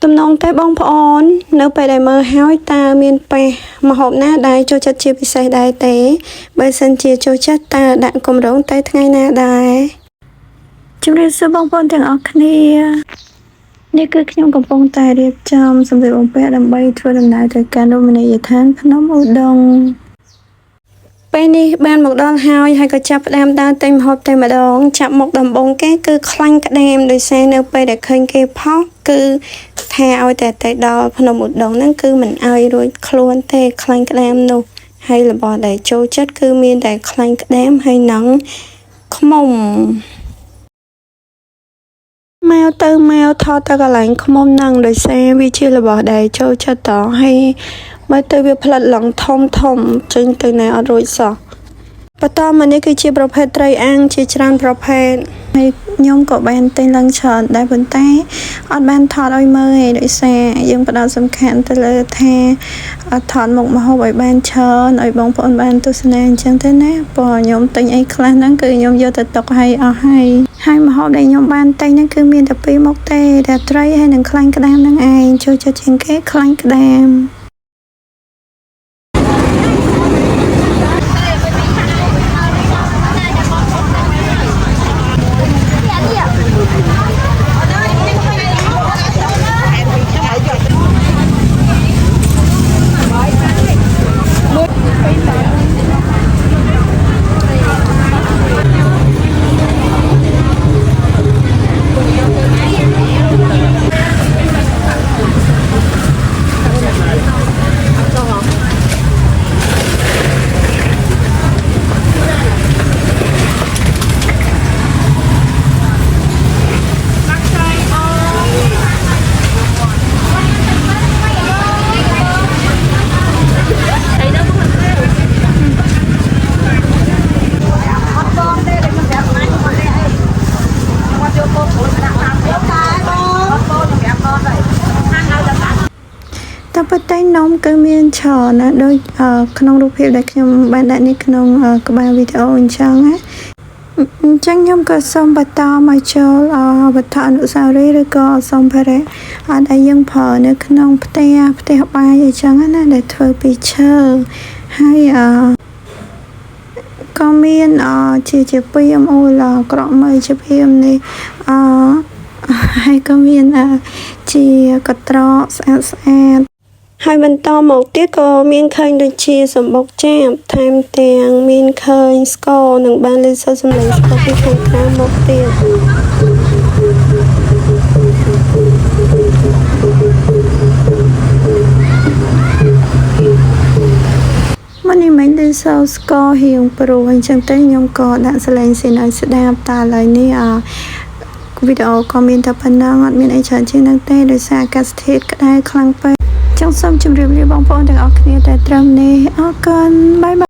ទំនងតែបងប្អូននៅពេលដែលមើលហើយតើមានពេម្ហូបណាដែលចូលចិត្តជាពិសេសដែរទេបើសិនជាចូលចិត្តតើដាក់គម្រោងទៅថ្ងៃណាដែរជំរាបសួរបងប្អូនទាំងអស់គ្នានេះគឺខ្ញុំកំពុងតែរៀបចំសម្ភារបំពាក់ដើម្បីធ្វើដំណើរទៅកាន់រមណីយដ្ឋានភ្នំឧដុង្គពេលនេះបានមកដល់ហើយក៏ចាប់ផ្ដើមដើរទិញម្ហូបតែម្ដងចាប់មកដំបងគេគឺខ្លាញ់ក្តាមដោយសារនៅពេលដែលឃើញគេផុសគឺថាឲ្យតែទៅដល់ភ្នំឧដុង្គហ្នឹងគឺមិនឲ្យរួចខ្លួនទេខ្លាញ់ក្តាមនោះហើយរបស់ដែលចូលចិត្តគឺមានតែខ្លាញ់ក្តាមហើយនឹងខ្មុំមកថតទៅកន្លែងខ្មុំហ្នឹងដោយសារវាជារបស់ដែលចូលចិត្តតហើយមើលទៅវាផ្លិតឡើងធំចេញទៅណាអត់រួចសោះបន្តមកនេះគឺជាប្រភេទត្រីអាំងជាច្រើនប្រភេទហើយខ្ញុំក៏បានទិញឡើងច្រើនដែរប៉ុន្តែអត់បានថតឲ្យមើលទេដោយសារយើងផ្ដោតសំខាន់ទៅលើថាថតមុខម្ហូបឲ្យបានច្រើនឲ្យបងប្អូនបានទស្សនាអញ្ចឹងទៅណាព្រោះខ្ញុំទិញអីខ្លះហ្នឹងគឺខ្ញុំយកទៅទុកឲ្យអស់ហើយម្ហូបដែលខ្ញុំបានទិញហ្នឹងគឺមានតែពីរមុខទេតែត្រីហើយនឹងខ្លាញ់ក្តាមហ្នឹងឯងចូលចិត្តជាងគេខ្លាញ់ក្តាមតែប៉ុន្តែនំគឺមានច្រើនណាដូចក្នុងរូបភាពដែលខ្ញុំបានដាក់នេះក្នុងក្បាលវីដេអូអញ្ចឹងណាអញ្ចឹងខ្ញុំក៏សូមបន្តមកចូលវត្ថុអនុស្សាវរីយ៍ឬក៏សម្ភារៈដែលយើងប្រើនៅក្នុងផ្ទះបាយអញ្ចឹងណាដែលធ្វើពីឈើហើយក៏មានជាព្រាមអូឡក្រក់មើលជាព្រាមនេះហើយក៏មានជាកត្រកស្អាតហើយបន្តមកទៀតក៏មានឃើញដូចជាសម្បុកចាបថែមទាំងមានឃើញស្ករនិងបានលេខសូរសម្លេងស្ករពីខាងក្រៅមកទៀតមកនេះមិនលេខសូរស្ករហៀងព្រោះអញ្ចឹងទៅខ្ញុំក៏ដាក់សលេងស៊ីនឲ្យស្ដាប់តែឥឡូវនេះវីដេអូក៏មានតែប៉ុណ្ណឹងអត់មានអីច្រើនជាងហ្នឹងទេដោយសារអាកាសធាតុក្តៅខ្លាំងពេកចង់សូមជម្រាបលាបងប្អូនទាំងអស់គ្នាតែត្រឹមនេះអរគុណបាយ